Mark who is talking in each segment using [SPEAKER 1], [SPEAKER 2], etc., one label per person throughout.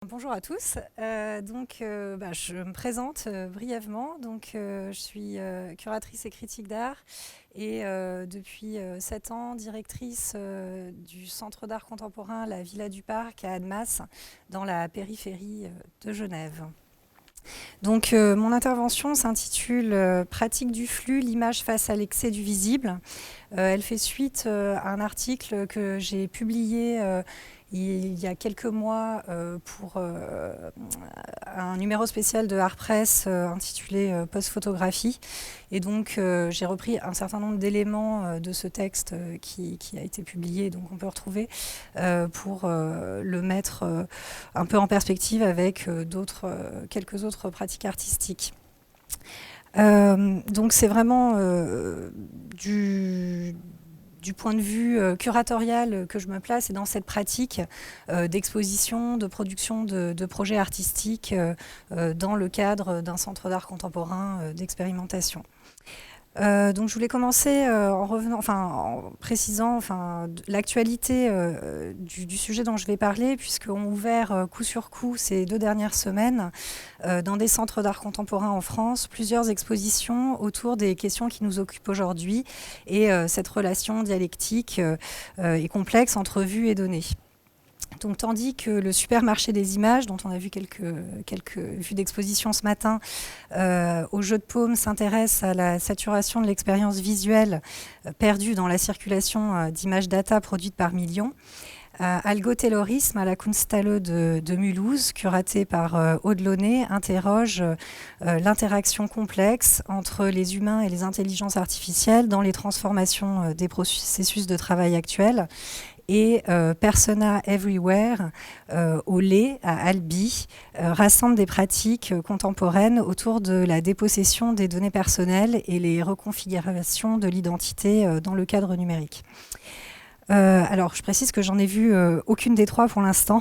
[SPEAKER 1] Bonjour à tous. Je me présente brièvement. Je suis curatrice et critique d'art et depuis 7 ans directrice du Centre d'art contemporain La Villa du Parc à Annemasse, dans la périphérie de Genève. Mon intervention s'intitule Pratique du flux, l'image face à l'excès du visible. Elle fait suite à un article que j'ai publié il y a quelques mois pour un numéro spécial de Art Press intitulé Post-photographie. Et donc j'ai repris un certain nombre d'éléments de ce texte qui a été publié, donc on peut retrouver, pour le mettre un peu en perspective avec quelques autres pratiques artistiques. Donc c'est vraiment du point de vue curatorial que je me place et dans cette pratique d'exposition, de production de projets artistiques dans le cadre d'un centre d'art contemporain d'expérimentation. Je voulais commencer en précisant l'actualité du sujet dont je vais parler, puisqu'on a ouvert coup sur coup ces 2 dernières semaines dans des centres d'art contemporain en France plusieurs expositions autour des questions qui nous occupent aujourd'hui et cette relation dialectique et complexe entre vue et donnée. Donc, tandis que le supermarché des images, dont on a vu quelques vues d'exposition ce matin, au jeu de paume s'intéresse à la saturation de l'expérience visuelle perdue dans la circulation d'images data produites par millions. Algotaylorisme à la Kunsthalle de Mulhouse, curatée par Aude Launay, interroge l'interaction complexe entre les humains et les intelligences artificielles dans les transformations des processus de travail actuels. Et Persona Everywhere, au Lait, à Albi, rassemble des pratiques contemporaines autour de la dépossession des données personnelles et les reconfigurations de l'identité dans le cadre numérique. Alors, je précise que j'en ai vu aucune des 3 pour l'instant,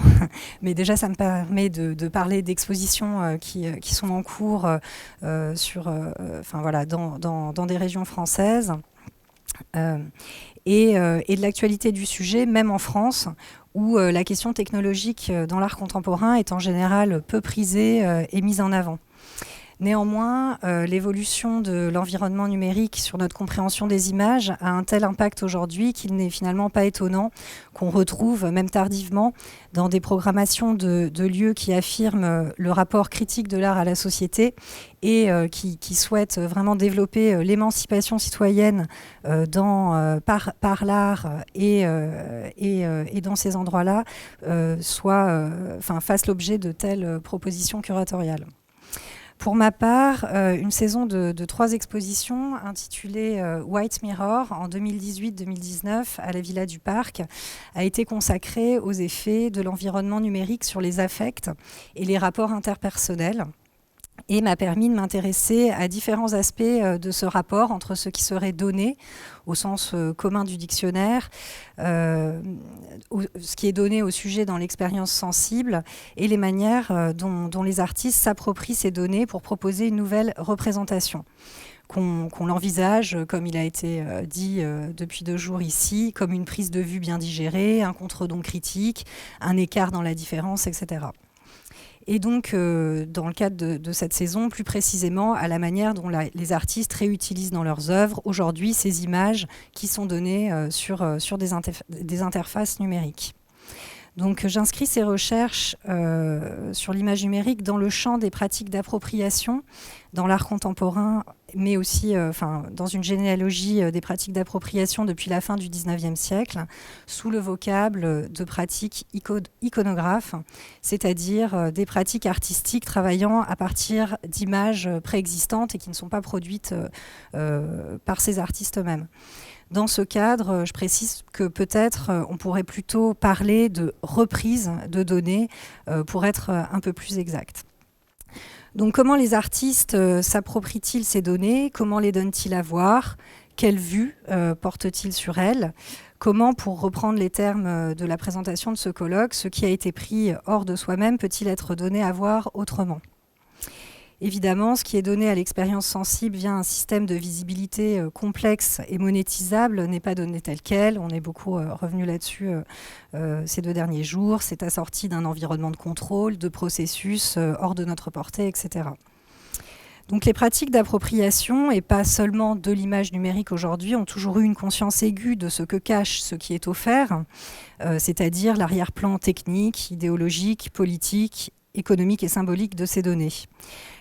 [SPEAKER 1] mais déjà, ça me permet de parler d'expositions qui sont en cours dans des régions françaises. Et de l'actualité du sujet, même en France, où la question technologique dans l'art contemporain est en général peu prisée et mise en avant. Néanmoins, l'évolution de l'environnement numérique sur notre compréhension des images a un tel impact aujourd'hui qu'il n'est finalement pas étonnant qu'on retrouve, même tardivement, dans des programmations de lieux qui affirment le rapport critique de l'art à la société et qui souhaitent vraiment développer l'émancipation citoyenne par l'art et dans ces endroits-là, fassent l'objet de telles propositions curatoriales. Pour ma part, une saison de 3 expositions intitulée White Mirror en 2018-2019 à la Villa du Parc a été consacrée aux effets de l'environnement numérique sur les affects et les rapports interpersonnels, et m'a permis de m'intéresser à différents aspects de ce rapport entre ce qui serait donné au sens commun du dictionnaire, ce qui est donné au sujet dans l'expérience sensible, et les manières dont les artistes s'approprient ces données pour proposer une nouvelle représentation. Qu'on l'envisage, comme il a été dit depuis 2 jours ici, comme une prise de vue bien digérée, un contre-don critique, un écart dans la différence, etc. Et donc, dans le cadre de cette saison, plus précisément à la manière dont les artistes réutilisent dans leurs œuvres aujourd'hui ces images qui sont données sur des interfaces numériques. Donc, j'inscris ces recherches sur l'image numérique dans le champ des pratiques d'appropriation dans l'art contemporain, mais aussi dans une généalogie des pratiques d'appropriation depuis la fin du XIXe siècle, sous le vocable de pratiques iconographes, c'est-à-dire des pratiques artistiques travaillant à partir d'images préexistantes et qui ne sont pas produites par ces artistes eux-mêmes. Dans ce cadre, je précise que peut-être on pourrait plutôt parler de reprise de données pour être un peu plus exact. Donc, comment les artistes s'approprient-ils ces données? Comment les donnent-ils à voir? Quelle vue portent-ils sur elles? Comment, pour reprendre les termes de la présentation de ce colloque, ce qui a été pris hors de soi-même peut-il être donné à voir autrement? Évidemment, ce qui est donné à l'expérience sensible via un système de visibilité complexe et monétisable n'est pas donné tel quel. On est beaucoup revenu là-dessus ces 2 derniers jours. C'est assorti d'un environnement de contrôle, de processus hors de notre portée, etc. Donc les pratiques d'appropriation, et pas seulement de l'image numérique aujourd'hui, ont toujours eu une conscience aiguë de ce que cache ce qui est offert, c'est-à-dire l'arrière-plan technique, idéologique, politique, économique et symbolique de ces données.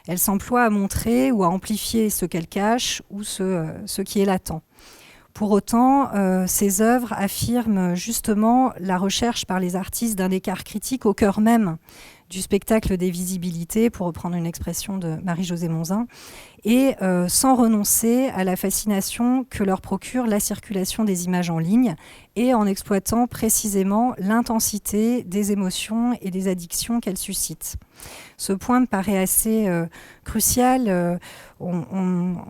[SPEAKER 1] Elles s'emploient à montrer ou à amplifier ce qu'elles cachent ou ce qui est latent. Pour autant, ces œuvres affirment justement la recherche par les artistes d'un écart critique au cœur même du spectacle des visibilités, pour reprendre une expression de Marie-Josée Monzin, et sans renoncer à la fascination que leur procure la circulation des images en ligne, et en exploitant précisément l'intensité des émotions et des addictions qu'elles suscitent. Ce point me paraît assez crucial.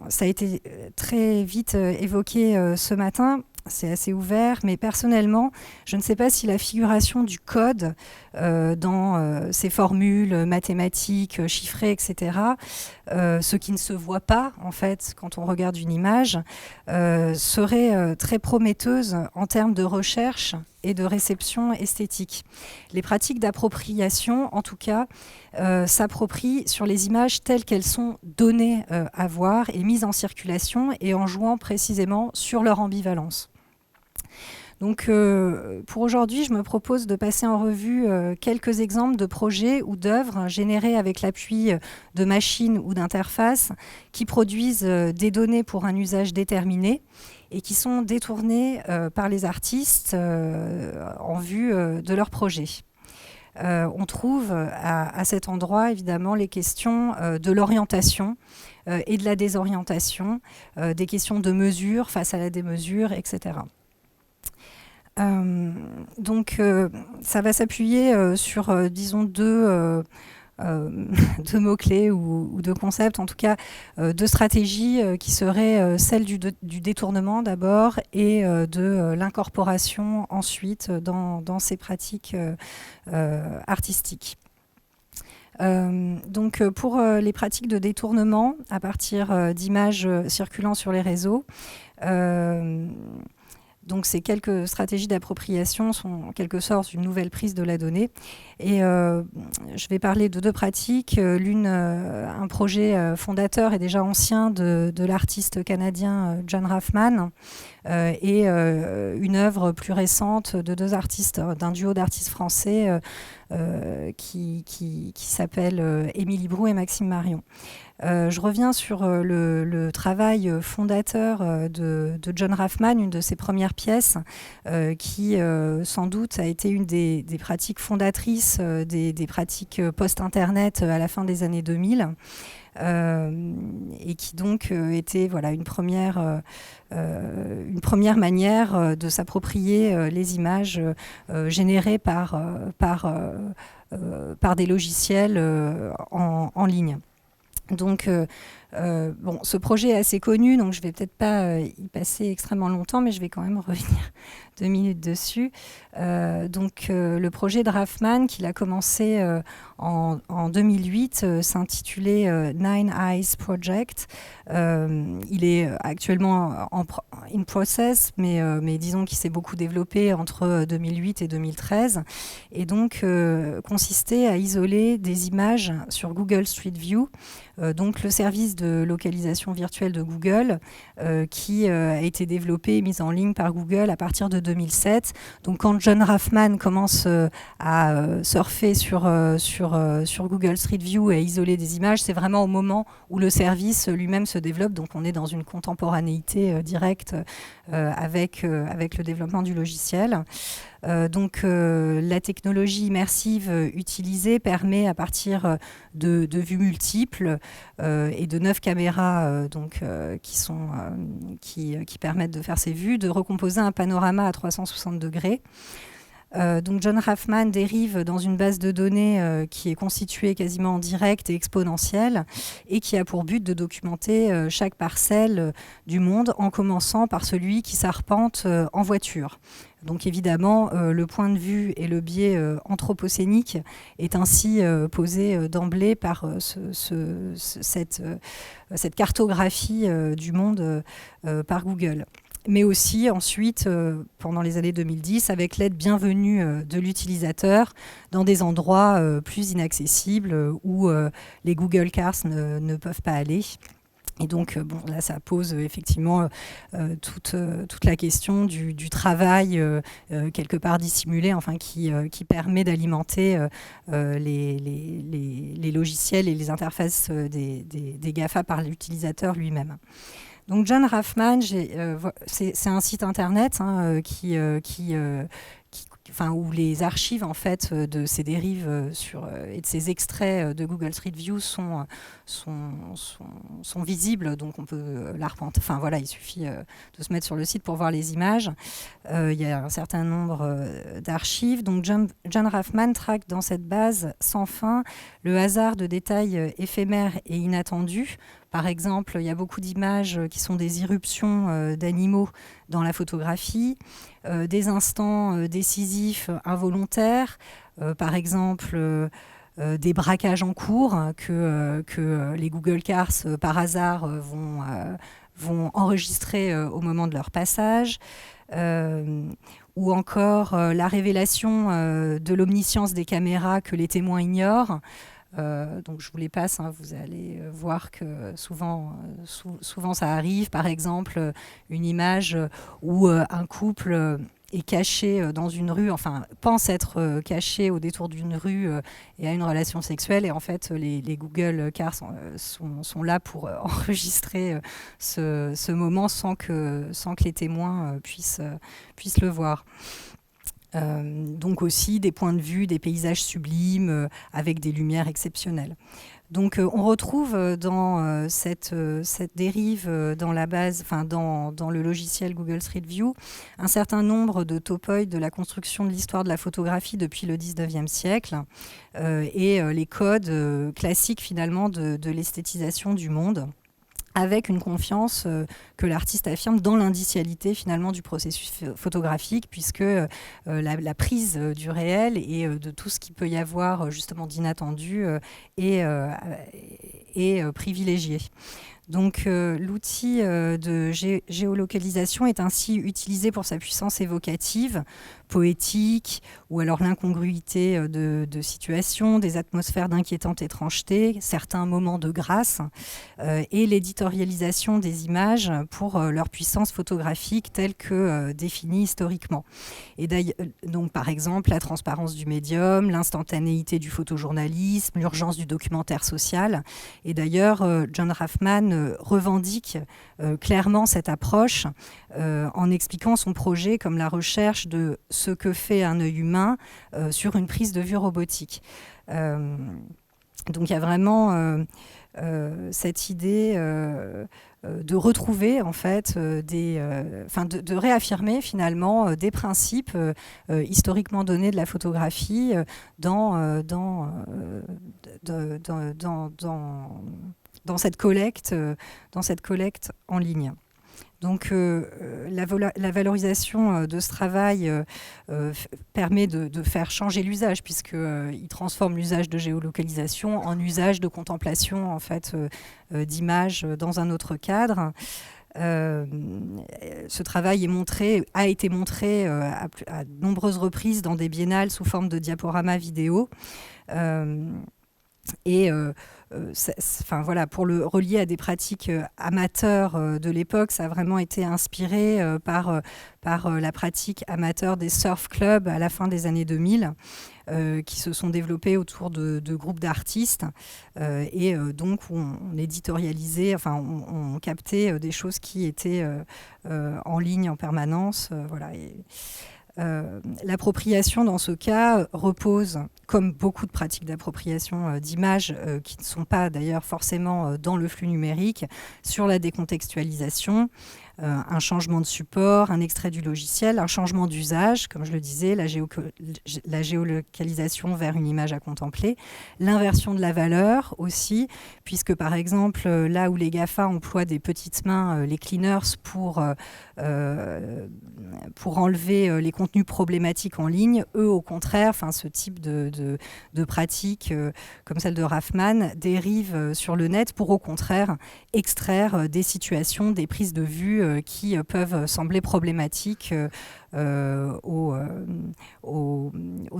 [SPEAKER 1] Ça a été très vite évoqué ce matin. C'est assez ouvert, mais personnellement, je ne sais pas si la figuration du code dans ces formules mathématiques, chiffrées, etc., ce qui ne se voit pas, en fait, quand on regarde une image, serait très prometteuse en termes de recherche et de réception esthétique. Les pratiques d'appropriation, en tout cas, s'approprient sur les images telles qu'elles sont données à voir et mises en circulation, et en jouant précisément sur leur ambivalence. Donc pour aujourd'hui, je me propose de passer en revue quelques exemples de projets ou d'œuvres générées avec l'appui de machines ou d'interfaces qui produisent des données pour un usage déterminé et qui sont détournées par les artistes en vue de leur projet. On trouve à cet endroit évidemment les questions de l'orientation et de la désorientation, des questions de mesure face à la démesure, etc. Donc ça va s'appuyer sur, disons, deux mots-clés ou deux concepts, en tout cas 2 stratégies qui seraient celle du détournement d'abord et de l'incorporation ensuite dans ces pratiques artistiques. Donc pour les pratiques de détournement à partir d'images circulant sur les réseaux, donc ces quelques stratégies d'appropriation sont en quelque sorte une nouvelle prise de la donnée. Et je vais parler de 2 pratiques. L'une, un projet fondateur et déjà ancien de l'artiste canadien John Raffman, et une œuvre plus récente de 2 artistes, d'un duo d'artistes français qui s'appelle Émilie Brou et Maxime Marion. Je reviens sur le travail fondateur de John Raffman, une de ses premières pièces, qui sans doute a été une des pratiques fondatrices des pratiques post-internet à la fin des années 2000. Et qui donc était voilà, une première manière de s'approprier les images générées par des logiciels en ligne. Donc, bon, ce projet est assez connu, donc je ne vais peut-être pas y passer extrêmement longtemps, mais je vais quand même revenir 2 minutes dessus. Donc, le projet de Raffman, qu'il a commencé en 2008, s'intitulait Nine Eyes Project. Il est actuellement in process, mais disons qu'il s'est beaucoup développé entre 2008 et 2013, et donc consistait à isoler des images sur Google Street View, donc le service de localisation virtuelle de Google, qui a été développé et mis en ligne par Google à partir de 2007. Donc quand John Raffman commence à surfer sur Google Street View et à isoler des images, c'est vraiment au moment où le service lui-même se développe. Donc on est dans une contemporanéité directe avec le développement du logiciel. Donc la technologie immersive utilisée permet à partir de vues multiples et de 9 caméras qui permettent de faire ces vues, de recomposer un panorama à 360 degrés. Donc John Raffman dérive dans une base de données qui est constituée quasiment en direct et exponentielle et qui a pour but de documenter chaque parcelle du monde en commençant par celui qui s'arpente en voiture. Donc évidemment, le point de vue et le biais anthropocénique est ainsi posé d'emblée par cette cartographie du monde par Google. Mais aussi ensuite, pendant les années 2010, avec l'aide bienvenue de l'utilisateur dans des endroits plus inaccessibles où les Google Cars ne peuvent pas aller. Et donc, bon, là, ça pose effectivement toute la question du travail quelque part dissimulé, enfin, qui permet d'alimenter les logiciels et les interfaces des GAFA par l'utilisateur lui-même. Donc John Raffman, c'est un site internet où les archives en fait de ces dérives et de ces extraits de Google Street View sont visibles, donc on peut l'arpenter. Enfin voilà, il suffit de se mettre sur le site pour voir les images. Il y a un certain nombre d'archives. Donc John Raffman traque dans cette base sans fin le hasard de détails éphémères et inattendus. Par exemple, il y a beaucoup d'images qui sont des irruptions d'animaux dans la photographie, des instants décisifs involontaires, par exemple des braquages en cours que les Google Cars, par hasard, vont enregistrer au moment de leur passage. Ou encore la révélation de l'omniscience des caméras que les témoins ignorent. Donc je vous les passe, hein, vous allez voir que souvent ça arrive. Par exemple, une image où un couple est caché dans une rue, enfin pense être caché au détour d'une rue et a une relation sexuelle. Et en fait, les Google Cars sont là pour enregistrer ce moment sans que les témoins puissent le voir. Donc aussi des points de vue, des paysages sublimes avec des lumières exceptionnelles. Donc on retrouve dans cette dérive dans la base, enfin dans le logiciel Google Street View, un certain nombre de topoïdes de la construction de l'histoire de la photographie depuis le 19e siècle et les codes classiques finalement de l'esthétisation du monde, avec une confiance que l'artiste affirme dans l'indicialité finalement du processus photographique, puisque la prise du réel et de tout ce qu'il peut y avoir justement d'inattendu est privilégiée. Donc l'outil de géolocalisation est ainsi utilisé pour sa puissance évocative, poétique, ou alors l'incongruité de situations, des atmosphères d'inquiétante étrangeté, certains moments de grâce, et l'éditorialisation des images pour leur puissance photographique telle que définie historiquement. Et donc par exemple la transparence du médium, l'instantanéité du photojournalisme, l'urgence du documentaire social. Et d'ailleurs John Raffman revendique clairement cette approche en expliquant son projet comme la recherche de ce que fait un œil humain sur une prise de vue robotique. Donc il y a vraiment cette idée de retrouver en fait de réaffirmer finalement des principes historiquement donnés de la photographie dans cette collecte en ligne. Donc la valorisation de ce travail permet de faire changer l'usage, puisqu'il transforme l'usage de géolocalisation en usage de contemplation en fait, d'images dans un autre cadre. Ce travail a été montré à de nombreuses reprises dans des biennales sous forme de diaporamas vidéo. Voilà, pour le relier à des pratiques amateurs de l'époque, ça a vraiment été inspiré par la pratique amateur des surf clubs à la fin des années 2000, qui se sont développés autour de groupes d'artistes donc on éditorialisait, enfin on captait des choses qui étaient en ligne en permanence. Voilà. L'appropriation dans ce cas repose, comme beaucoup de pratiques d'appropriation d'images qui ne sont pas d'ailleurs forcément dans le flux numérique, sur la décontextualisation, un changement de support, un extrait du logiciel, un changement d'usage, comme je le disais, la géolocalisation vers une image à contempler, l'inversion de la valeur aussi, puisque par exemple, là où les GAFA emploient des petites mains, les cleaners, pour enlever les contenus problématiques en ligne, eux au contraire, ce type de pratiques comme celle de Raffman dérivent sur le net pour au contraire extraire des situations, des prises de vue qui peuvent sembler problématiques aux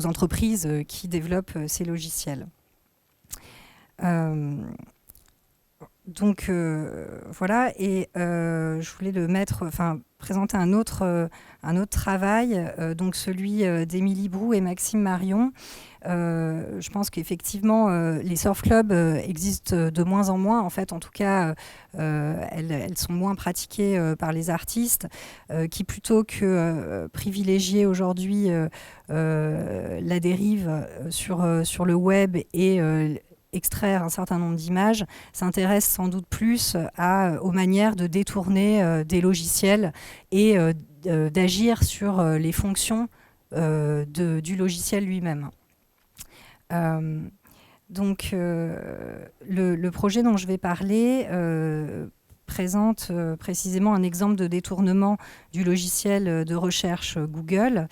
[SPEAKER 1] entreprises qui développent ces logiciels. Donc voilà, et je voulais présenter un autre travail, donc celui d'Émilie Brou et Maxime Marion. Je pense qu'effectivement, les surf clubs existent de moins en moins. En fait, en tout cas, elles sont moins pratiquées par les artistes qui, plutôt que privilégier aujourd'hui la dérive sur le web et extraire un certain nombre d'images, s'intéresse sans doute plus aux manières de détourner des logiciels et d'agir sur les fonctions du logiciel lui-même. Donc, le projet dont je vais parler présente précisément un exemple de détournement du logiciel de recherche Google,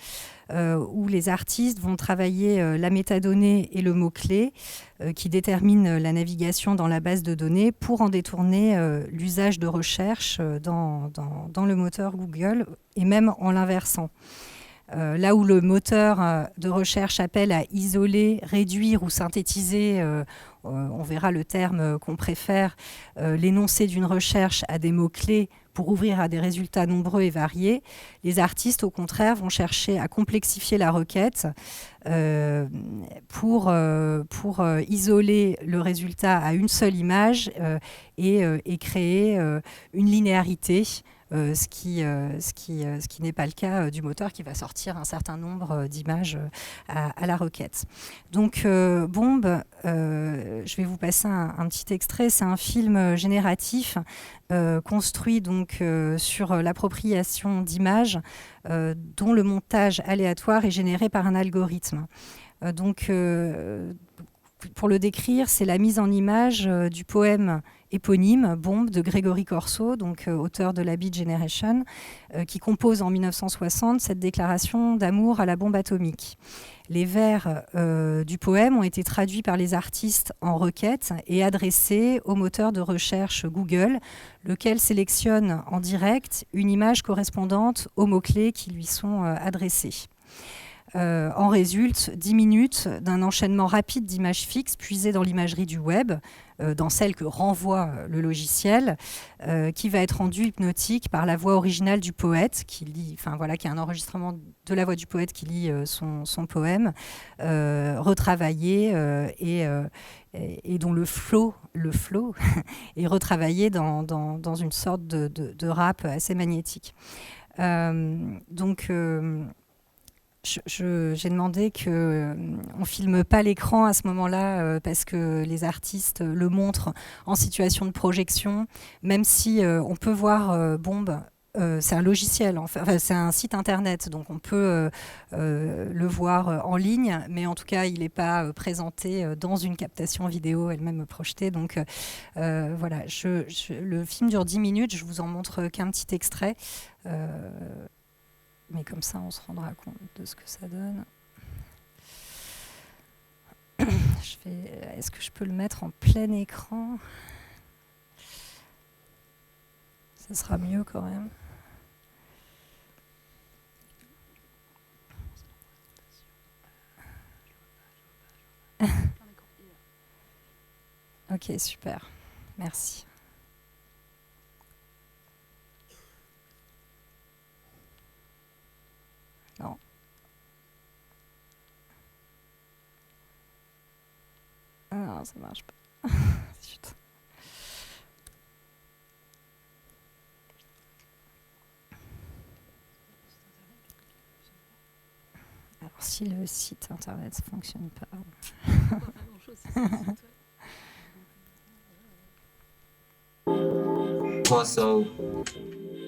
[SPEAKER 1] où les artistes vont travailler la métadonnée et le mot-clé qui déterminent la navigation dans la base de données pour en détourner l'usage de recherche dans le moteur Google, et même en l'inversant. Là où le moteur de recherche appelle à isoler, réduire ou synthétiser, on verra le terme qu'on préfère, l'énoncé d'une recherche à des mots-clés pour ouvrir à des résultats nombreux et variés, les artistes, au contraire, vont chercher à complexifier la requête pour isoler le résultat à une seule image et créer une linéarité. Ce qui n'est pas le cas du moteur qui va sortir un certain nombre d'images à la requête. Donc Bombe, je vais vous passer un petit extrait. C'est un film génératif construit donc sur l'appropriation d'images dont le montage aléatoire est généré par un algorithme. Pour le décrire, c'est la mise en image du poème éponyme, Bombe, de Grégory Corso, donc auteur de la Beat Generation, qui compose en 1960 cette déclaration d'amour à la bombe atomique. Les vers du poème ont été traduits par les artistes en requête et adressés au moteur de recherche Google, lequel sélectionne en direct une image correspondante aux mots-clés qui lui sont adressés. En résulte 10 minutes d'un enchaînement rapide d'images fixes puisées dans l'imagerie du web, dans celle que renvoie le logiciel, qui va être rendue hypnotique par la voix originale du poète, qui lit, qui est un enregistrement de la voix du poète qui lit son poème, retravaillé et dont le flow est retravaillé dans une sorte de rap assez magnétique. J'ai demandé qu'on ne filme pas l'écran à ce moment-là parce que les artistes le montrent en situation de projection, même si on peut voir Bombe. C'est un logiciel, c'est un site internet, donc on peut le voir en ligne, mais en tout cas, il n'est pas présenté dans une captation vidéo elle-même projetée. Donc voilà, le film dure 10 minutes, je vous en montre qu'un petit extrait. Mais comme ça, on se rendra compte de ce que ça donne. Est-ce que je peux le mettre en plein écran ? Ça sera mieux quand même. Ok, super. Merci. Non. Ah non, ça marche pas. Chut. Alors, si le site internet ne fonctionne pas...
[SPEAKER 2] Also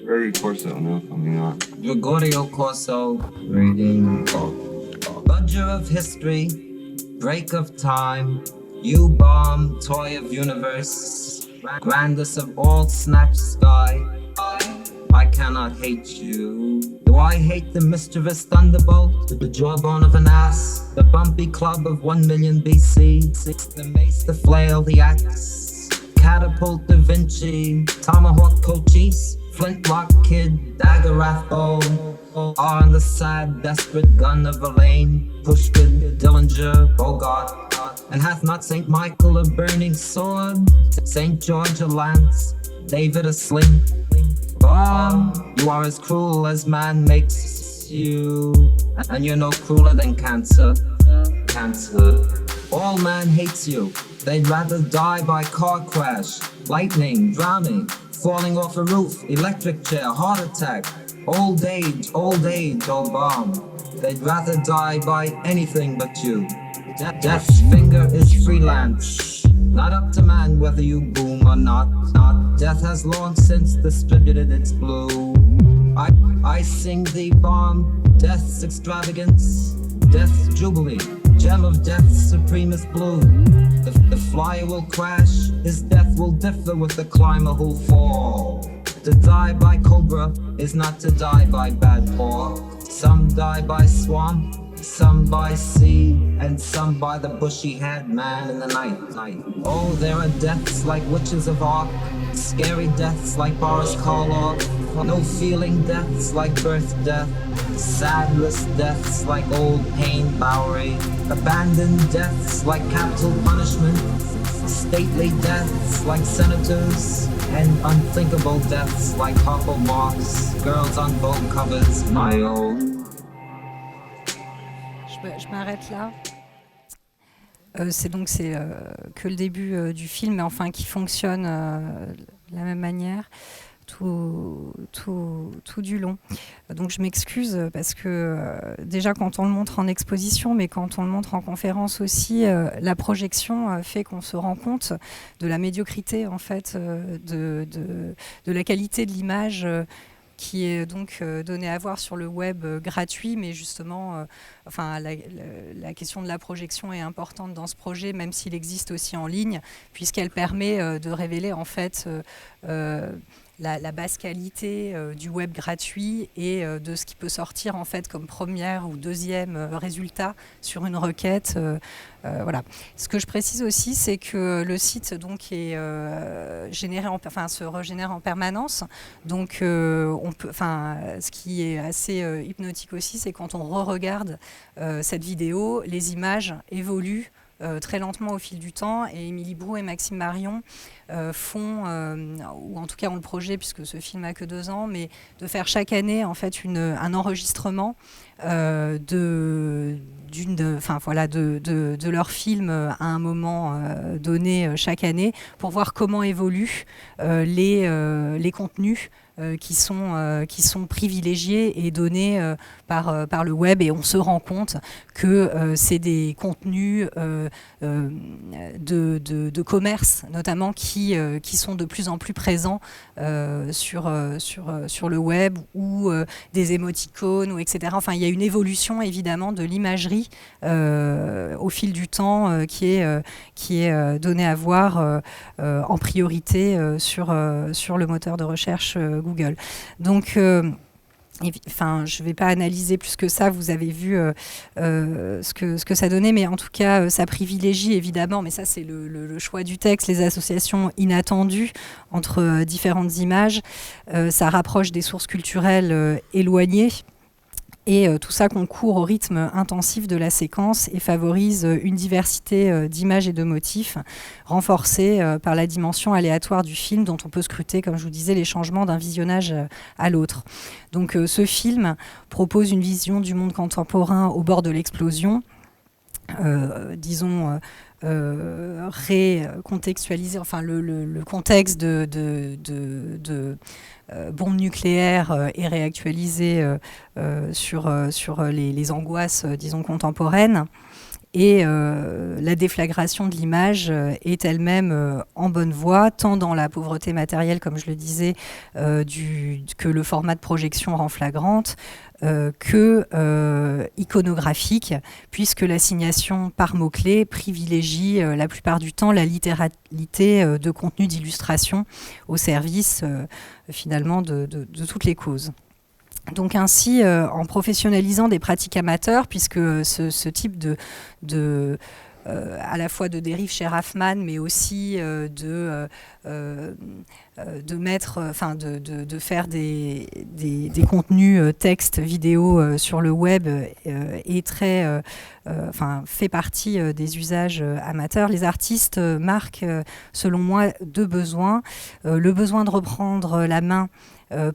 [SPEAKER 2] Gregory Corso now coming on.
[SPEAKER 3] Gregorio Corso, reading Budger of history, break of time, U-bomb, toy of universe, grandest of all snatched sky. I cannot hate you. Do I hate the mischievous thunderbolt, the jawbone of an ass, the bumpy club of 1 million BC, the mace, the flail, the axe, catapult Da Vinci, tomahawk Cochise, flintlock kid, dagger Rathbone, on the sad, desperate gun of Elaine, Pushkin, Dillinger, Bogart, and hath not Saint Michael a burning sword, Saint George a lance, David a sling? You are as cruel as man makes you, and you're no crueler than cancer. Cancer. All man hates you. They'd rather die by car crash, lightning, drowning, falling off a roof, electric chair, heart attack, old age, oh bomb. They'd rather die by anything but you. Death's finger is freelance, not up to man whether you boom or not. Death has long since distributed its blue. I sing thee bomb, death's extravagance, death's jubilee, gem of death's supremest blue. The flyer will crash, his death will differ with the climber who'll fall. To die by cobra is not to die by bad pork. Some die by swamp, some by sea, and some by the bushy-haired man in the night. Oh, there are deaths like witches of Arc, scary deaths like Boris Karloff, no feeling deaths like birth death, sadless deaths like old Payne Bowery, abandoned deaths like capital punishment, stately deaths like senators, and unthinkable deaths like Harpo Marx, girls on Vogue covers, my old.
[SPEAKER 1] Je m'arrête là. C'est que le début du film, mais enfin qui fonctionne de la même manière tout du long. Donc je m'excuse parce que déjà quand on le montre en exposition, mais quand on le montre en conférence aussi, la projection fait qu'on se rend compte de la médiocrité en fait, de la qualité de l'image. Qui est donc donné à voir sur le web gratuit, mais justement, la question de la projection est importante dans ce projet, même s'il existe aussi en ligne, puisqu'elle permet de révéler en fait la basse qualité du web gratuit et de ce qui peut sortir en fait comme première ou deuxième résultat sur une requête. Voilà. Ce que je précise aussi, c'est que le site donc est se régénère en permanence. Donc, ce qui est assez hypnotique aussi, c'est quand on re-regarde cette vidéo, les images évoluent très lentement au fil du temps, et Émilie Brou et Maxime Marion font, ou en tout cas ont le projet, puisque ce film a que 2 ans, mais de faire chaque année en fait un enregistrement de leur film à un moment donné chaque année, pour voir comment évoluent les contenus qui sont privilégiés et donnés par le web, et on se rend compte que c'est des contenus de commerce notamment qui sont de plus en plus présents sur le web, ou des émoticônes, ou etc. Enfin, il y a une évolution évidemment de l'imagerie au fil du temps qui est donnée à voir en priorité sur le moteur de recherche Google. Donc, je ne vais pas analyser plus que ça, vous avez vu ce que ça donnait, mais en tout cas, ça privilégie évidemment, mais ça c'est le choix du texte, les associations inattendues entre différentes images, ça rapproche des sources culturelles éloignées. Et tout ça concourt au rythme intensif de la séquence et favorise une diversité d'images et de motifs, renforcée par la dimension aléatoire du film, dont on peut scruter, comme je vous disais, les changements d'un visionnage à l'autre. Donc ce film propose une vision du monde contemporain au bord de l'explosion, recontextualiser, enfin le contexte de bombe nucléaire est réactualisé sur les angoisses, disons, contemporaines. Et la déflagration de l'image est elle-même en bonne voie, tant dans la pauvreté matérielle, comme je le disais, que le format de projection rend flagrante, que iconographique, puisque l'assignation par mots-clés privilégie la plupart du temps la littéralité de contenu d'illustration au service finalement de toutes les causes. Donc ainsi, en professionnalisant des pratiques amateurs, puisque ce type à la fois de dérive chez Raffman, mais aussi de faire des contenus texte, vidéo sur le web est fait partie des usages amateurs. Les artistes marquent, selon moi, deux besoins. Le besoin de reprendre la main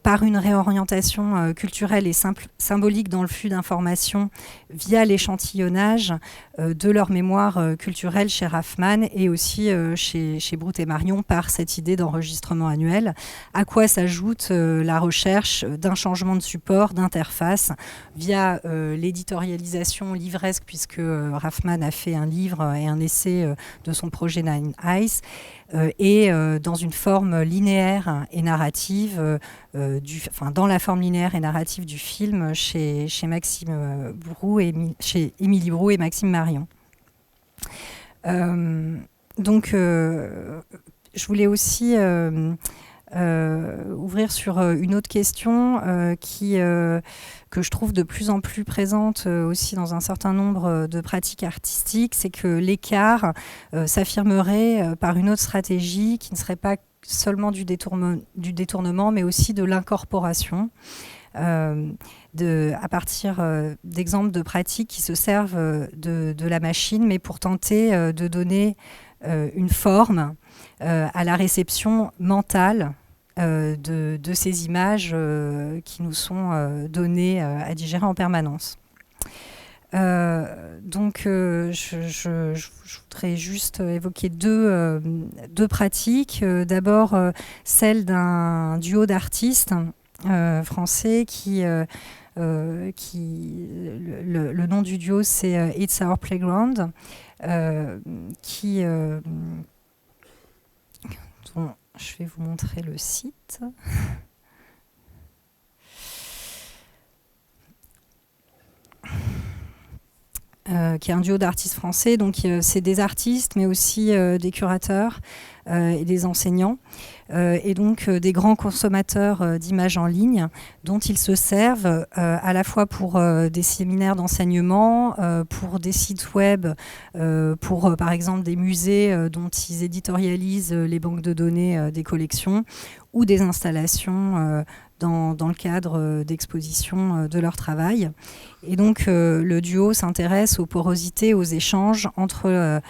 [SPEAKER 1] par une réorientation culturelle et symbolique dans le flux d'informations via l'échantillonnage de leur mémoire culturelle chez Raffman et aussi chez Brut et Marion par cette idée d'enregistrement annuel, à quoi s'ajoute la recherche d'un changement de support, d'interface via l'éditorialisation livresque, puisque Raffman a fait un livre et un essai de son projet Nine Eyes, et dans une forme linéaire et narrative, dans la forme linéaire et narrative du film chez Maxime Brou et chez Émilie Brou et Maxime Marion. Donc, je voulais aussi ouvrir sur une autre question que je trouve de plus en plus présente aussi dans un certain nombre de pratiques artistiques, c'est que l'écart s'affirmerait par une autre stratégie qui ne serait pas seulement du détournement, mais aussi de l'incorporation, à partir d'exemples de pratiques qui se servent de la machine, mais pour tenter de donner une forme à la réception mentale de ces images qui nous sont données à digérer en permanence. Donc, je voudrais juste évoquer deux pratiques. D'abord, celle d'un duo d'artistes français le nom du duo, c'est It's Our Playground, dont je vais vous montrer le site. Qui est un duo d'artistes français. Donc, c'est des artistes, mais aussi des curateurs et des enseignants, et donc des grands consommateurs d'images en ligne, dont ils se servent à la fois pour des séminaires d'enseignement, pour des sites web, pour par exemple des musées dont ils éditorialisent les banques de données des collections, ou des installations dans le cadre d'expositions de leur travail. Et donc le duo s'intéresse aux porosités, aux échanges entre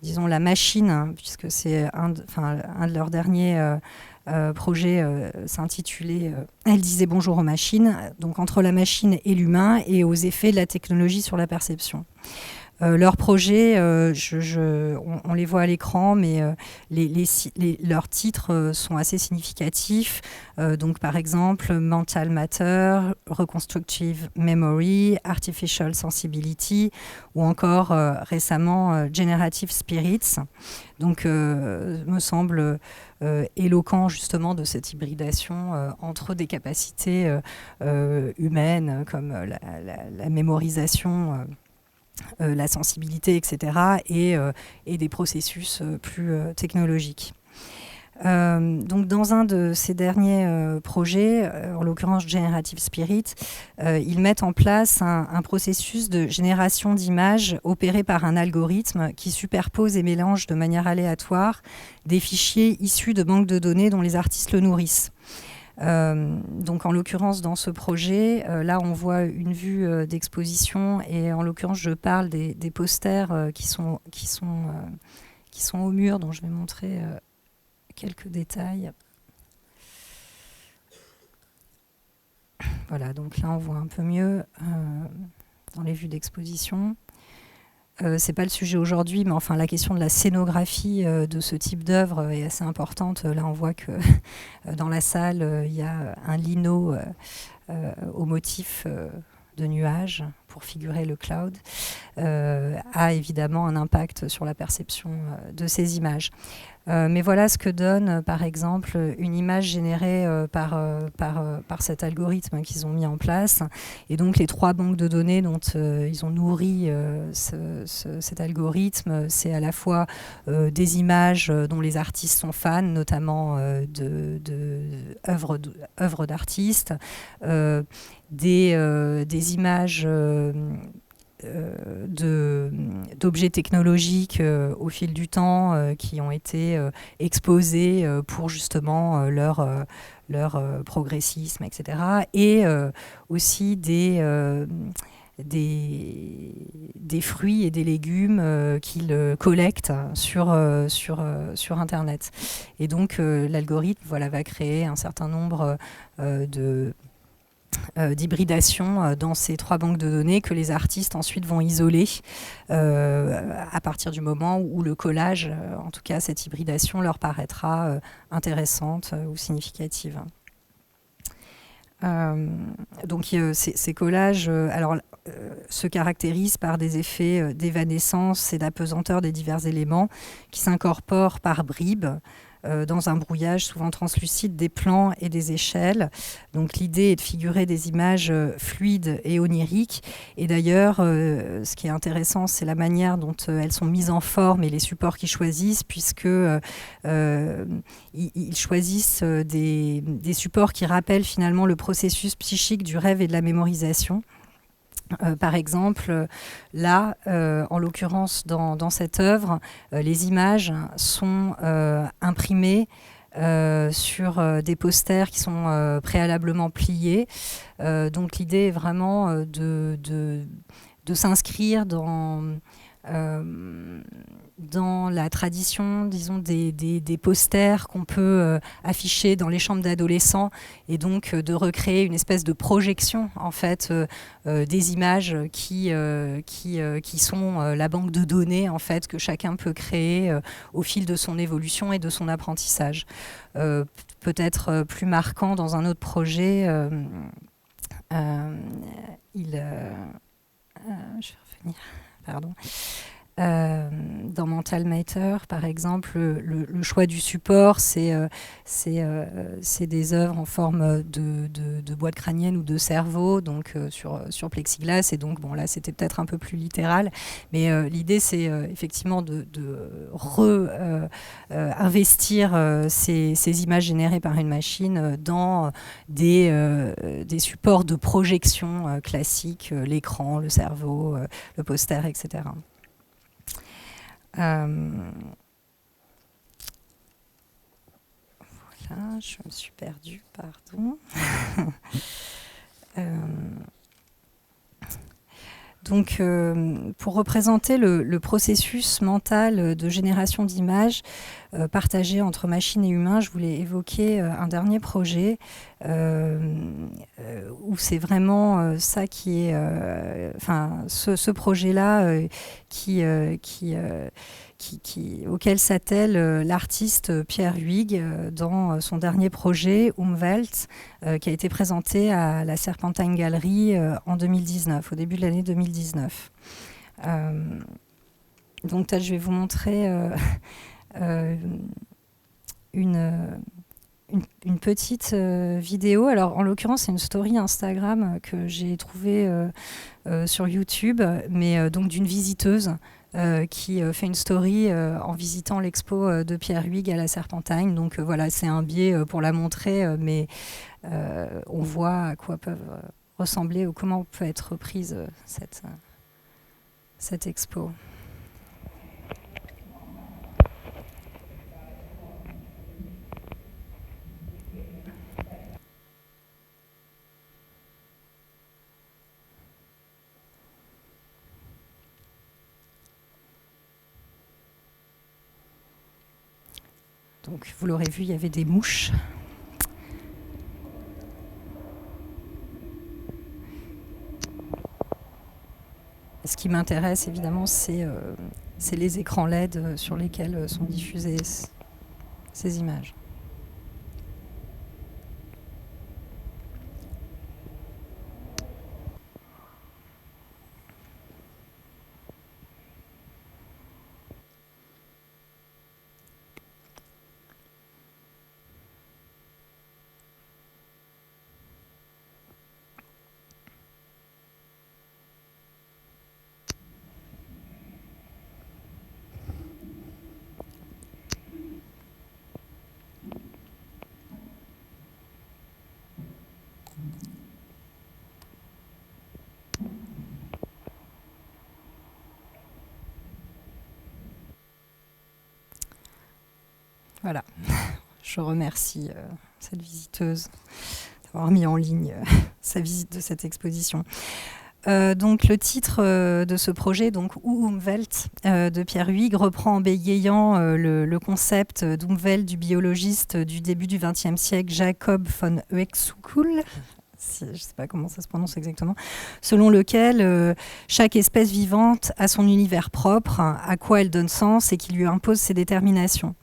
[SPEAKER 1] disons la machine, hein, puisque c'est un de leurs derniers projets s'intitulait Elle disait bonjour aux machines, donc entre la machine et l'humain, et aux effets de la technologie sur la perception. Leurs projets, on les voit à l'écran, mais leurs titres sont assez significatifs. Donc, par exemple, Mental Matter, Reconstructive Memory, Artificial Sensibility, ou encore récemment Generative Spirits. Donc, me semble éloquent justement de cette hybridation entre des capacités humaines comme la mémorisation, la sensibilité, etc., et des processus plus technologiques. Donc, dans un de ces derniers projets, en l'occurrence Generative Spirit, ils mettent en place un processus de génération d'images opéré par un algorithme qui superpose et mélange de manière aléatoire des fichiers issus de banques de données dont les artistes le nourrissent. Donc en l'occurrence dans ce projet, là on voit une vue d'exposition, et en l'occurrence je parle des posters qui sont au mur, dont je vais montrer quelques détails. Voilà, donc là on voit un peu mieux dans les vues d'exposition. C'est pas le sujet aujourd'hui, mais enfin la question de la scénographie de ce type d'œuvre est assez importante. Là, on voit que dans la salle, il y a un lino au motif de nuages pour figurer le cloud, a évidemment un impact sur la perception de ces images. Mais voilà ce que donne, par exemple, une image générée par cet algorithme qu'ils ont mis en place. Et donc, les 3 banques de données dont ils ont nourri cet algorithme, c'est à la fois des images dont les artistes sont fans, notamment d'œuvres d'artistes, des images d'objets technologiques au fil du temps qui ont été exposés pour justement leur progressisme, etc. Et aussi des fruits et des légumes qu'ils collectent sur Internet. Et donc l'algorithme va créer un certain nombre d'hybridation dans ces 3 banques de données que les artistes ensuite vont isoler à partir du moment où le collage, en tout cas cette hybridation, leur paraîtra intéressante ou significative. Donc ces collages se caractérisent par des effets d'évanescence et d'apesanteur des divers éléments qui s'incorporent par bribes dans un brouillage souvent translucide des plans et des échelles. Donc l'idée est de figurer des images fluides et oniriques. Et d'ailleurs, ce qui est intéressant, c'est la manière dont elles sont mises en forme et les supports qu'ils choisissent, puisque ils choisissent des supports qui rappellent finalement le processus psychique du rêve et de la mémorisation. Par exemple, là, en l'occurrence dans cette œuvre, les images sont imprimées sur des posters qui sont préalablement pliés. Donc l'idée est vraiment de s'inscrire dans la tradition, disons, des posters qu'on peut afficher dans les chambres d'adolescents, et donc de recréer une espèce de projection en fait des images qui sont la banque de données en fait que chacun peut créer au fil de son évolution et de son apprentissage. Peut-être plus marquant dans un autre projet, je vais revenir, pardon. Dans Mental Matter, par exemple, le choix du support, c'est des œuvres en forme de boîte crânienne ou de cerveau, donc sur plexiglas. Et donc, bon, là, c'était peut-être un peu plus littéral, mais l'idée, c'est effectivement de investir ces images générées par une machine dans des supports de projection classiques, l'écran, le cerveau, le poster, etc. Voilà, je me suis perdue, pardon. Donc, pour représenter le processus mental de génération d'images partagé entre machines et humains, je voulais évoquer un dernier projet où c'est vraiment ça qui est... ce projet-là auquel s'attelle l'artiste Pierre Huyghe dans son dernier projet, Umwelt, qui a été présenté à la Serpentine Gallery en 2019, au début de l'année 2019. Donc là, je vais vous montrer une petite vidéo. Alors, en l'occurrence, c'est une story Instagram que j'ai trouvée sur YouTube, mais donc d'une visiteuse qui fait une story en visitant l'expo de Pierre Huyghe à la Serpentine. Donc voilà, c'est un biais pour la montrer, mais on voit à quoi peuvent ressembler ou comment peut être reprise cette expo. Donc, vous l'aurez vu, il y avait des mouches. Ce qui m'intéresse, évidemment, c'est les écrans LED sur lesquels sont diffusées ces images. Voilà. Je remercie cette visiteuse d'avoir mis en ligne sa visite de cette exposition. Donc le titre de ce projet, donc Umwelt de Pierre Huyghe, reprend en bégayant le concept d'Umwelt du biologiste du début du XXe siècle Jacob von Uexküll. Je ne sais pas comment ça se prononce exactement, selon lequel chaque espèce vivante a son univers propre, à quoi elle donne sens et qui lui impose ses déterminations.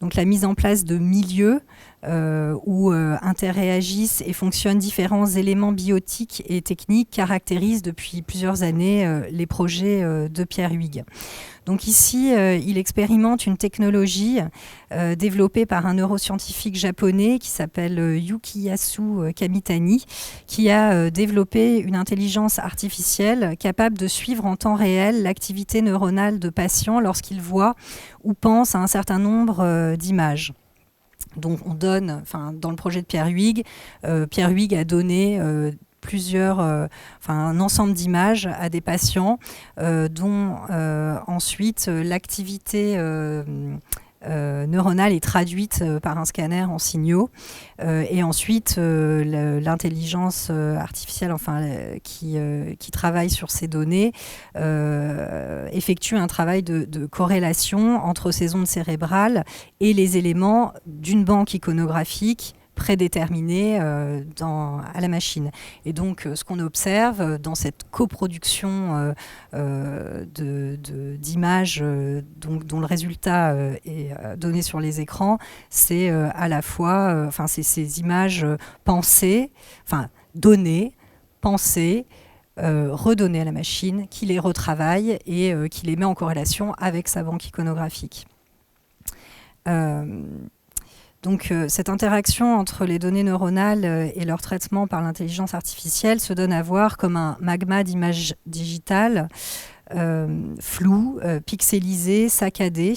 [SPEAKER 1] Donc la mise en place de milieux où interréagissent et fonctionnent différents éléments biotiques et techniques caractérise depuis plusieurs années les projets de Pierre Huyghe. Donc ici, il expérimente une technologie développée par un neuroscientifique japonais qui s'appelle Yukiyasu Kamitani, qui a développé une intelligence artificielle capable de suivre en temps réel l'activité neuronale de patients lorsqu'ils voient ou pensent à un certain nombre d'images. Donc on donne, dans le projet de Pierre Huyghe a donné un ensemble d'images à des patients dont ensuite l'activité neuronale est traduite par un scanner en signaux et ensuite l'intelligence artificielle qui travaille sur ces données effectue un travail de corrélation entre ces ondes cérébrales et les éléments d'une banque iconographique prédéterminée à la machine. Et donc, ce qu'on observe dans cette coproduction d'images dont le résultat est donné sur les écrans, c'est à la fois ces images pensées, données, pensées, redonnées à la machine, qui les retravaille et qui les met en corrélation avec sa banque iconographique. Donc cette interaction entre les données neuronales et leur traitement par l'intelligence artificielle se donne à voir comme un magma d'images digitales floues, pixelisées, saccadées.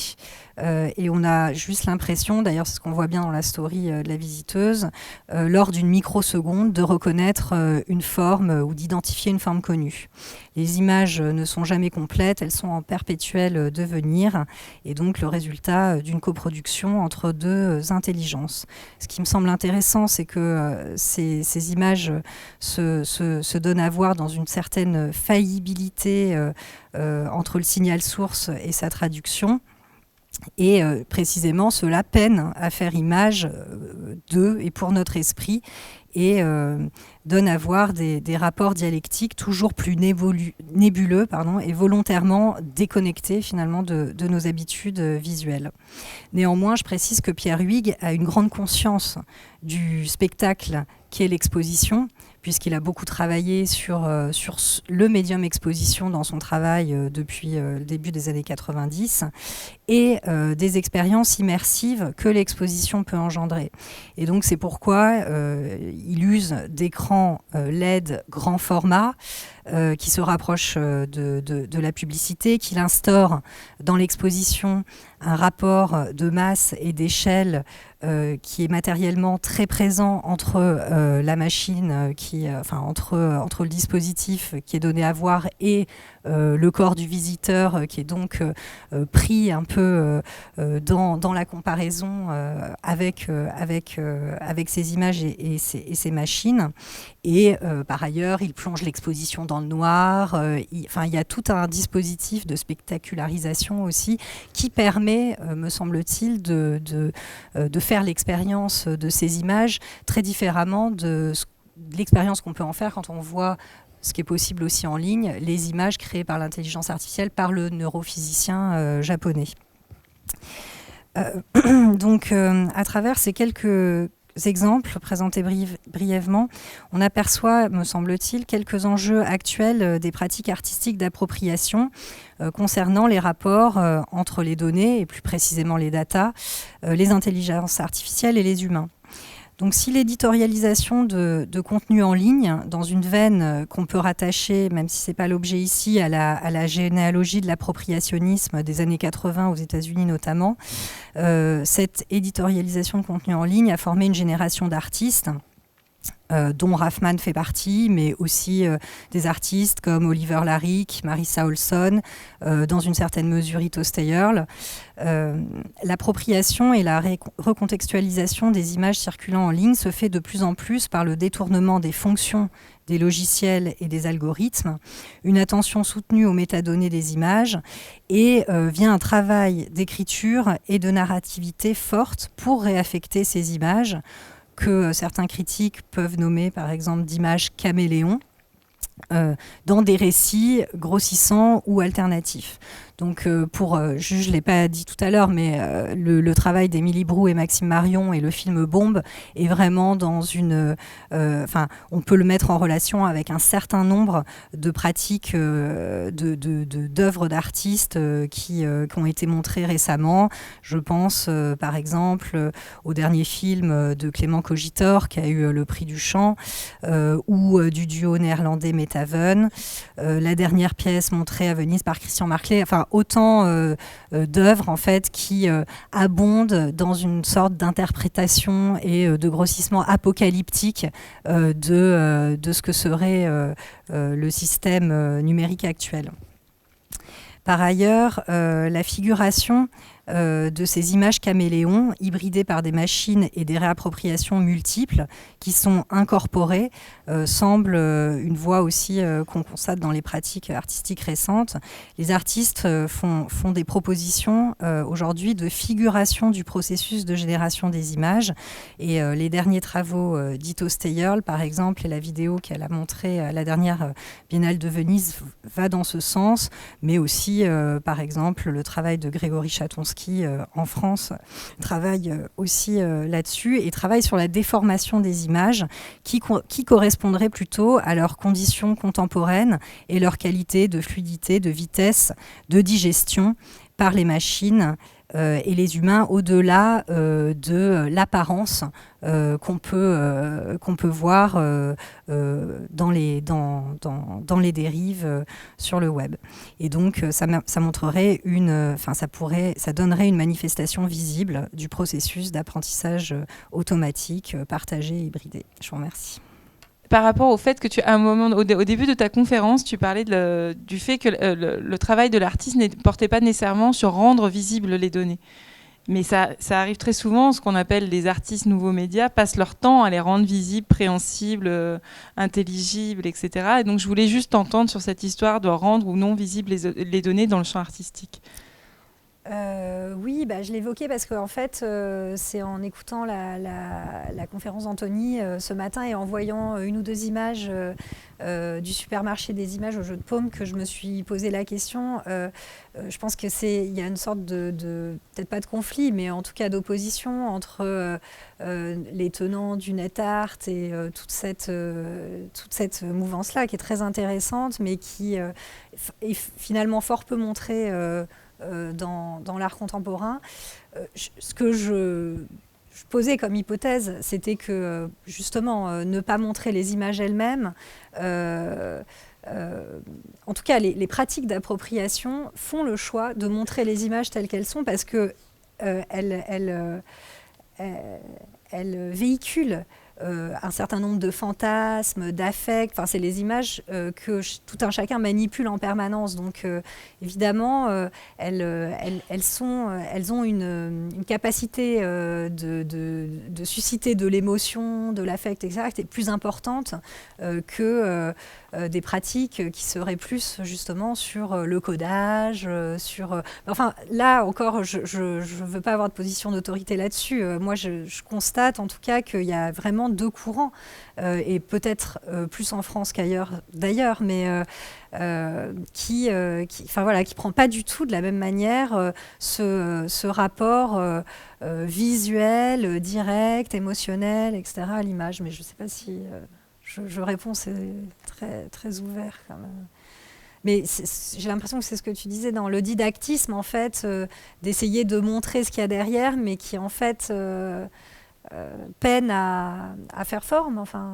[SPEAKER 1] Et on a juste l'impression, d'ailleurs c'est ce qu'on voit bien dans la story de la visiteuse, lors d'une microseconde de reconnaître une forme ou d'identifier une forme connue. Les images ne sont jamais complètes, elles sont en perpétuel devenir et donc le résultat d'une coproduction entre deux intelligences. Ce qui me semble intéressant, c'est que ces images se donnent à voir dans une certaine faillibilité entre le signal source et sa traduction. Et précisément, cela peine à faire image de et pour notre esprit et donne à voir des rapports dialectiques toujours plus nébuleux et volontairement déconnectés finalement de nos habitudes visuelles. Néanmoins, je précise que Pierre Huyghe a une grande conscience du spectacle qu'est l'exposition, puisqu'il a beaucoup travaillé sur le médium exposition dans son travail depuis le début des années 90 et des expériences immersives que l'exposition peut engendrer. Et donc c'est pourquoi il use d'écrans LED grand format qui se rapprochent de la publicité, qu'il instaure dans l'exposition un rapport de masse et d'échelle qui est matériellement très présent entre la machine, entre le dispositif qui est donné à voir et le corps du visiteur qui est donc pris un peu dans la comparaison avec ces images et ces machines. Et par ailleurs, il plonge l'exposition dans le noir. Il y a tout un dispositif de spectacularisation aussi qui permet, me semble-t-il, de faire l'expérience de ces images très différemment de l'expérience qu'on peut en faire quand on voit ce qui est possible aussi en ligne, les images créées par l'intelligence artificielle par le neurophysicien japonais. Donc, à travers ces quelques exemples présentés brièvement, on aperçoit, me semble-t-il, quelques enjeux actuels des pratiques artistiques d'appropriation concernant les rapports entre les données, et plus précisément les data, les intelligences artificielles et les humains. Donc si l'éditorialisation de contenu en ligne, dans une veine qu'on peut rattacher, même si ce n'est pas l'objet ici, à la généalogie de l'appropriationnisme des années 80 aux États-Unis notamment, cette éditorialisation de contenu en ligne a formé une génération d'artistes dont Raffman fait partie, mais aussi des artistes comme Oliver Larrick, Marissa Olson, dans une certaine mesure Ito Steyerl. L'appropriation et la recontextualisation des images circulant en ligne se fait de plus en plus par le détournement des fonctions des logiciels et des algorithmes, une attention soutenue aux métadonnées des images et via un travail d'écriture et de narrativité forte pour réaffecter ces images que certains critiques peuvent nommer par exemple d'images caméléons dans des récits grossissants ou alternatifs. Donc, je ne l'ai pas dit tout à l'heure, mais le travail d'Émilie Brou et Maxime Marion et le film Bombe est vraiment dans une... on peut le mettre en relation avec un certain nombre de pratiques d'œuvres d'artistes qui ont été montrées récemment. Je pense, par exemple, au dernier film de Clément Cogitor, qui a eu le prix du chant, ou du duo néerlandais Metaven, la dernière pièce montrée à Venise par Christian Marclay. Enfin, autant d'œuvres en fait qui abondent dans une sorte d'interprétation et de grossissement apocalyptique de ce que serait le système numérique actuel. Par ailleurs, la figuration de ces images caméléons, hybridées par des machines et des réappropriations multiples qui sont incorporées, semble une voie aussi qu'on constate dans les pratiques artistiques récentes. Les artistes font des propositions aujourd'hui de figuration du processus de génération des images. Et les derniers travaux d'Ito Steyerl, par exemple, et la vidéo qu'elle a montrée à la dernière Biennale de Venise va dans ce sens, mais aussi, par exemple, le travail de Grégory Chatonsky en France travaille aussi là-dessus et travaille sur la déformation des images qui correspondraient plutôt à leurs conditions contemporaines et leur qualité de fluidité, de vitesse, de digestion par les machines et les humains au-delà de l'apparence qu'on peut voir dans les dérives sur le web. Et donc ça montrerait ça donnerait une manifestation visible du processus d'apprentissage automatique, partagé et hybridé. Je vous remercie.
[SPEAKER 4] Par rapport au fait que à un moment, au début de ta conférence, tu parlais du fait que le travail de l'artiste ne portait pas nécessairement sur rendre visibles les données. Mais ça arrive très souvent, ce qu'on appelle les artistes nouveaux médias passent leur temps à les rendre visibles, préhensibles, intelligibles, etc. Et donc je voulais juste t'entendre sur cette histoire de rendre ou non visibles les données dans le champ artistique.
[SPEAKER 1] Oui, je l'évoquais parce qu'en fait, c'est en écoutant la conférence d'Anthony ce matin et en voyant une ou deux images du supermarché des images au jeu de paume que je me suis posé la question. Je pense qu'il y a une sorte de peut-être pas de conflit, mais en tout cas d'opposition entre les tenants du net art et toute cette mouvance-là qui est très intéressante, mais qui est finalement fort peu montrée dans l'art contemporain. Ce que je posais comme hypothèse, c'était que justement ne pas montrer les images elles-mêmes, en tout cas les pratiques d'appropriation font le choix de montrer les images telles qu'elles sont parce que elles véhiculent un certain nombre de fantasmes, d'affects. Enfin, c'est les images que tout un chacun manipule en permanence. Donc, évidemment, elles ont une capacité de susciter de l'émotion, de l'affect, etc., qui est plus importante que des pratiques qui seraient plus justement sur le codage, enfin, là encore, je ne veux pas avoir de position d'autorité là-dessus. Moi, je constate en tout cas qu'il y a vraiment deux courants, et peut-être plus en France qu'ailleurs d'ailleurs, mais qui prend pas du tout de la même manière ce rapport visuel, direct, émotionnel, etc. à l'image. Mais je ne sais pas si je réponds, c'est très, très ouvert quand même. Mais j'ai l'impression que c'est ce que tu disais dans le didactisme, en fait, d'essayer de montrer ce qu'il y a derrière, mais qui en fait peine à faire forme, enfin,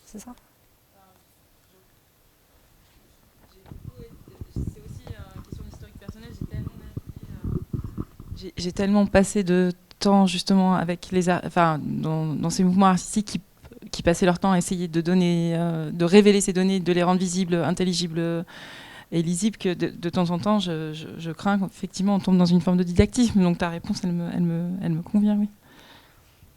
[SPEAKER 1] c'est ça.
[SPEAKER 4] C'est aussi une question d'historique personnelle. J'ai tellement passé de temps justement avec dans ces mouvements artistiques qui passaient leur temps à essayer de donner, de révéler ces données, de les rendre visibles, intelligibles et lisibles, que de temps en temps, je crains qu'effectivement on tombe dans une forme de didactisme. Donc ta réponse, elle me convient, oui.